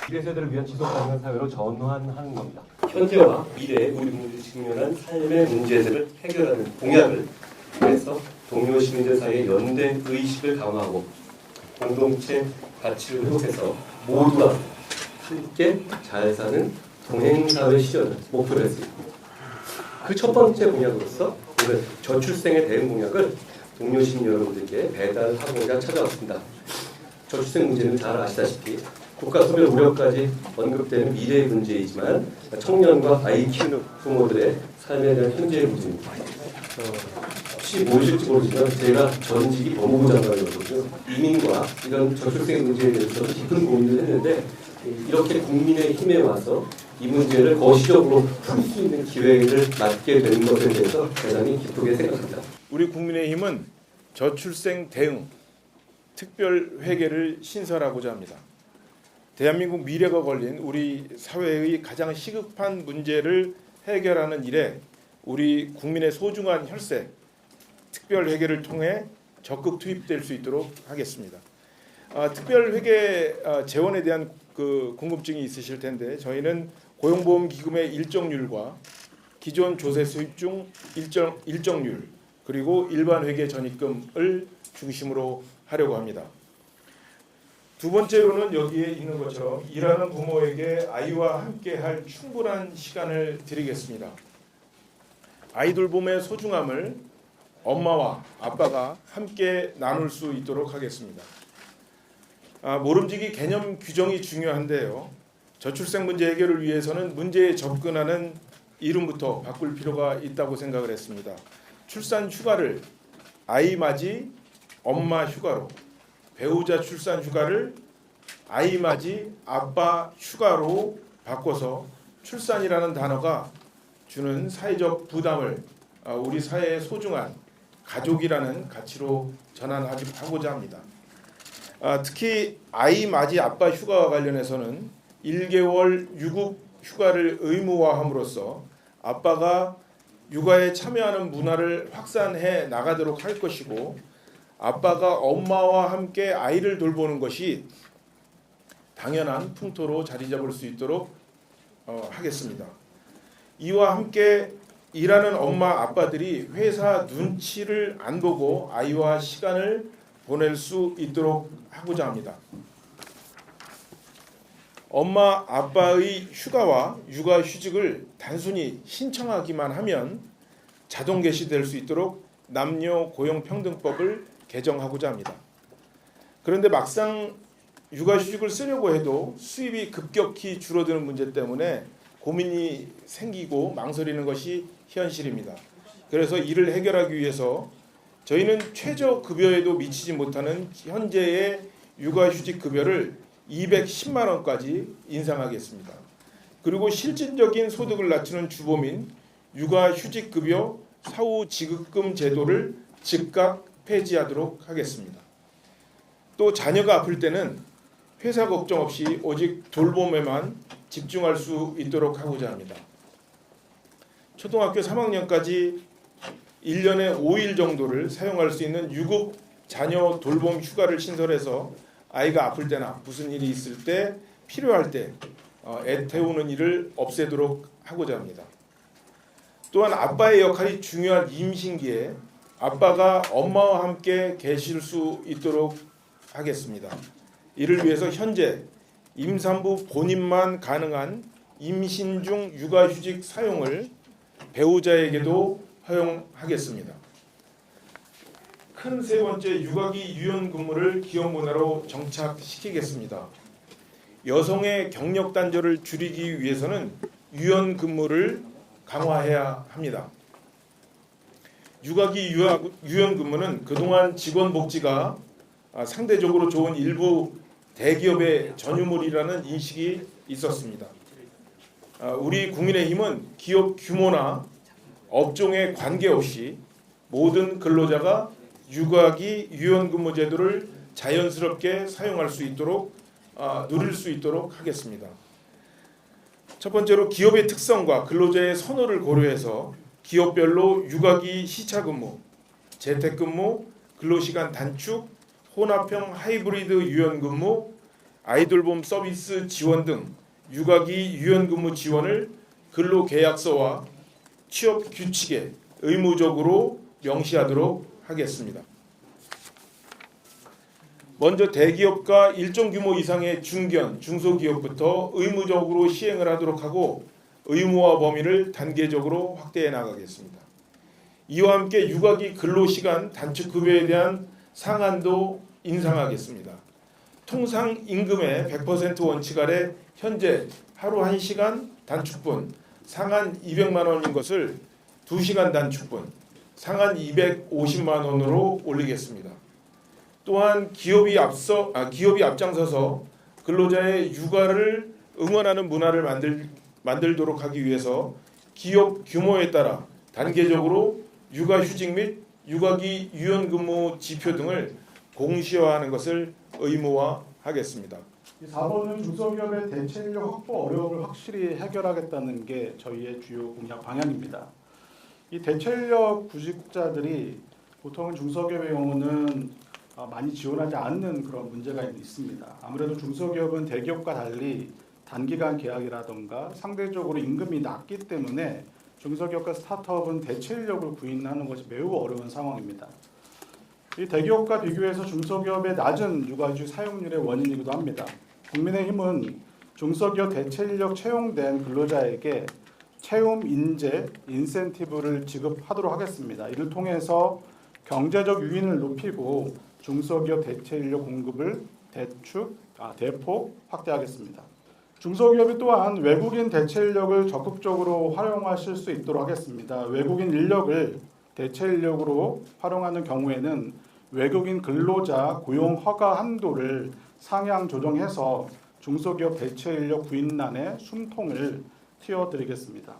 미래 세대를 위한 지속 가능한 사회로 전환하는 겁니다. 현재와 미래의 우리 국민들이 직면한 삶의 문제들을 해결하는 공약을 통해서 동료 시민들 사이의 연대 의식을 강화하고 공동체 가치를 회복해서 모두가 함께 잘 사는 동행사회 실현을 목표로 했습니다. 그 첫 번째 공약으로서 오늘 저출생에 대응 공약을 동료 시민 여러분들께 배달하고자 찾아왔습니다. 저출생 문제는 잘 아시다시피 국가 소멸 우려까지 언급되는 미래의 문제이지만 청년과 아이 키우는 부모들의 삶에 대한 현재의 문제입니다. 혹시 모르실지 모르지만 제가 전직이 법무부 장관이었거든요. 이민과 이런 저출생 문제에 대해서 깊은 고민을 했는데 이렇게 국민의 힘에 와서 이 문제를 거시적으로 풀 수 있는 기회를 맞게 된 것에 대해서 대단히 기쁘게 생각합니다. 우리 국민의힘은 저출생 대응 특별회계를 신설하고자 합니다. 대한민국 미래가 걸린 우리 사회의 가장 시급한 문제를 해결하는 일에 우리 국민의 소중한 혈세 특별회계를 통해 적극 투입될 수 있도록 하겠습니다. 특별회계 재원에 대한 궁금증이 있으실 텐데 저희는 고용보험기금의 일정률과 기존 조세 수입 중 일정률 그리고 일반 회계 전입금을 중심으로 하려고 합니다. 두 번째로는 여기에 있는 것처럼 일하는 부모에게 아이와 함께할 충분한 시간을 드리겠습니다. 아이 돌봄의 소중함을 엄마와 아빠가 함께 나눌 수 있도록 하겠습니다. 모름지기 개념 규정이 중요한데요. 저출생 문제 해결을 위해서는 문제에 접근하는 이름부터 바꿀 필요가 있다고 생각을 했습니다. 출산 휴가를 아이 맞이 엄마 휴가로, 배우자 출산 휴가를 아이 맞이 아빠 휴가로 바꿔서 출산이라는 단어가 주는 사회적 부담을 우리 사회의 소중한 가족이라는 가치로 전환하고자 합니다. 특히 아이 맞이 아빠 휴가와 관련해서는 1개월 유급 휴가를 의무화함으로써 아빠가 육아에 참여하는 문화를 확산해 나가도록 할 것이고 아빠가 엄마와 함께 아이를 돌보는 것이 당연한 풍토로 자리 잡을 수 있도록 하겠습니다. 이와 함께 일하는 엄마 아빠들이 회사 눈치를 안 보고 아이와 시간을 보낼 수 있도록 하고자 합니다. 엄마 아빠의 휴가와 육아휴직을 단순히 신청하기만 하면 자동 개시될 수 있도록 남녀 고용평등법을 개정하고자 합니다. 그런데 막상 육아휴직을 쓰려고 해도 수입이 급격히 줄어드는 문제 때문에 고민이 생기고 망설이는 것이 현실입니다. 그래서 이를 해결하기 위해서 저희는 최저급여에도 미치지 못하는 현재의 육아휴직 급여를 210만 원까지 인상하겠습니다. 그리고 실질적인 소득을 낮추는 주범인 육아휴직급여 사후지급금 제도를 즉각 폐지하도록 하겠습니다. 또 자녀가 아플 때는 회사 걱정 없이 오직 돌봄에만 집중할 수 있도록 하고자 합니다. 초등학교 3학년까지 1년에 5일 정도를 사용할 수 있는 유급 자녀 돌봄 휴가를 신설해서 아이가 아플 때나 무슨 일이 있을 때 필요할 때 애태우는 일을 없애도록 하고자 합니다. 또한 아빠의 역할이 중요한 임신기에 아빠가 엄마와 함께 계실 수 있도록 하겠습니다. 이를 위해서 현재 임산부 본인만 가능한 임신 중 육아휴직 사용을 배우자에게도 허용하겠습니다. 큰 세 번째 육아기 유연 근무를 기업 문화로 정착시키겠습니다. 여성의 경력 단절을 줄이기 위해서는 유연 근무를 강화해야 합니다. 육아기 유연 근무는 그동안 직원 복지가 상대적으로 좋은 일부 대기업의 전유물이라는 인식이 있었습니다. 우리 국민의힘은 기업 규모나 업종에 관계없이 모든 근로자가 육아기 유연근무 제도를 자연스럽게 사용할 수 있도록 누릴 수 있도록 하겠습니다. 첫 번째로 기업의 특성과 근로자의 선호를 고려해서 기업별로 육아기 시차근무, 재택근무, 근로시간 단축, 혼합형 하이브리드 유연근무, 아이돌봄 서비스 지원 등 육아기 유연근무 지원을 근로계약서와 취업 규칙에 의무적으로 명시하도록 하겠습니다. 먼저 대기업과 일정 규모 이상의 중견, 중소기업부터 의무적으로 시행을 하도록 하고 의무화 범위를 단계적으로 확대해 나가겠습니다. 이와 함께 육아기 근로시간 단축급여에 대한 상한도 인상하겠습니다. 통상 임금의 100% 원칙 아래 현재 하루 1시간 단축분 상한 200만 원인 것을 2시간 단축분 상한 250만 원으로 올리겠습니다. 또한 기업이 앞장서서 근로자의 육아를 응원하는 문화를 만들도록 하기 위해서 기업 규모에 따라 단계적으로 육아휴직 및 육아기 유연근무 지표 등을 공시화하는 것을 의무화하겠습니다. 이 4번은 중소기업의 대체인력 확보 어려움을 확실히 해결하겠다는 게 저희의 주요 공약 방향입니다. 이 대체인력 구직자들이 보통은 중소기업의 경우는 많이 지원하지 않는 그런 문제가 있습니다. 아무래도 중소기업은 대기업과 달리 단기간 계약이라던가 상대적으로 임금이 낮기 때문에 중소기업과 스타트업은 대체인력을 구인하는 것이 매우 어려운 상황입니다. 이 대기업과 비교해서 중소기업의 낮은 육아휴직 사용률의 원인이기도 합니다. 국민의힘은 중소기업 대체인력 채용된 근로자에게 채용 인재 인센티브를 지급하도록 하겠습니다. 이를 통해서 경제적 유인을 높이고 중소기업 대체인력 공급을 대폭 확대하겠습니다. 중소기업이 또한 외국인 대체인력을 적극적으로 활용하실 수 있도록 하겠습니다. 외국인 인력을 대체인력으로 활용하는 경우에는 외국인 근로자 고용 허가 한도를 상향 조정해서 중소기업 대체인력 구인난의 숨통을 틔워드리겠습니다.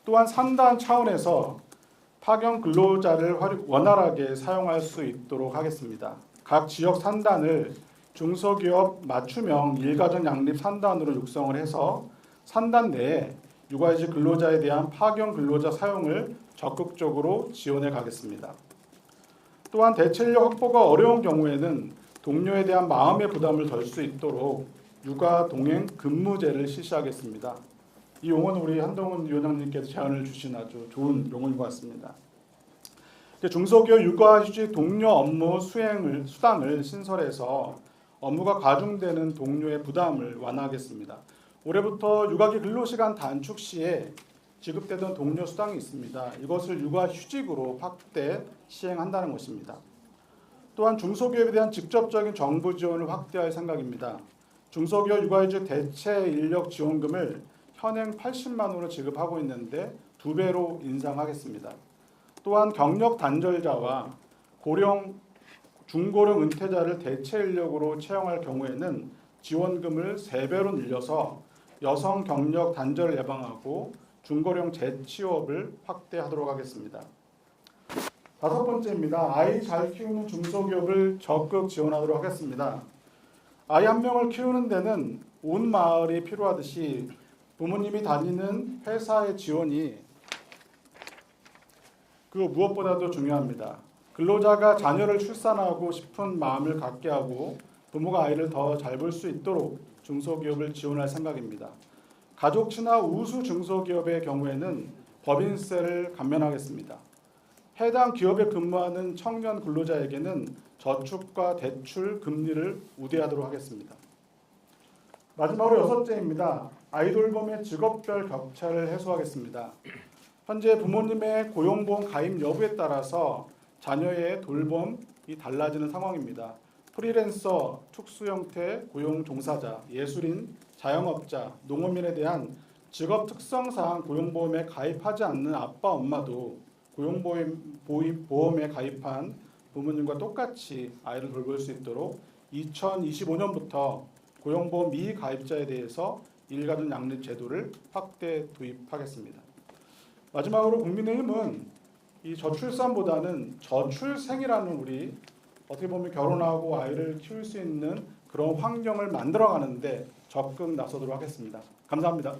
또한 산단 차원에서 파견 근로자를 원활하게 사용할 수 있도록 하겠습니다. 각 지역 산단을 중소기업 맞춤형 일가정 양립 산단으로 육성을 해서 산단 내에 육아휴직 근로자에 대한 파견 근로자 사용을 적극적으로 지원해 가겠습니다. 또한 대체인력 확보가 어려운 경우에는 동료에 대한 마음의 부담을 덜 수 있도록 육아 동행 근무제를 실시하겠습니다. 이 용어는 우리 한동훈 위원장님께서 제안을 주신 아주 좋은 용어인 것 같습니다. 중소기업 육아휴직 동료 업무 수당을 신설해서 업무가 과중되는 동료의 부담을 완화하겠습니다. 올해부터 육아기 근로시간 단축 시에 지급되던 동료 수당이 있습니다. 이것을 육아휴직으로 확대 시행한다는 것입니다. 또한 중소기업에 대한 직접적인 정부 지원을 확대할 생각입니다. 중소기업 육아휴직 대체 인력 지원금을 현행 80만 원으로 지급하고 있는데 2배로 인상하겠습니다. 또한 경력 단절자와 중고령 은퇴자를 대체 인력으로 채용할 경우에는 지원금을 3배로 늘려서 여성 경력 단절을 예방하고 중고령 재취업을 확대하도록 하겠습니다. 5번째입니다. 아이 잘 키우는 중소기업을 적극 지원하도록 하겠습니다. 아이 한 명을 키우는 데는 온 마을이 필요하듯이 부모님이 다니는 회사의 지원이 그 무엇보다도 중요합니다. 근로자가 자녀를 출산하고 싶은 마음을 갖게 하고 부모가 아이를 더 잘 볼 수 있도록 중소기업을 지원할 생각입니다. 가족 친화 우수 중소기업의 경우에는 법인세를 감면하겠습니다. 해당 기업에 근무하는 청년 근로자에게는 저축과 대출 금리를 우대하도록 하겠습니다. 마지막으로 6번째입니다. 아이돌봄의 직업별 격차를 해소하겠습니다. 현재 부모님의 고용보험 가입 여부에 따라서 자녀의 돌봄이 달라지는 상황입니다. 프리랜서, 특수형태 고용 종사자, 예술인, 자영업자, 농업인에 대한 직업 특성상 고용보험에 가입하지 않는 아빠, 엄마도 고용보험에 가입한 부모님과 똑같이 아이를 돌볼 수 있도록 2025년부터 고용보험 미가입자에 대해서 일가족 양립 제도를 확대 도입하겠습니다. 마지막으로 국민의힘은 이 저출산보다는 저출생이라는 우리 어떻게 보면 결혼하고 아이를 키울 수 있는 그런 환경을 만들어가는데 적극 나서도록 하겠습니다. 감사합니다.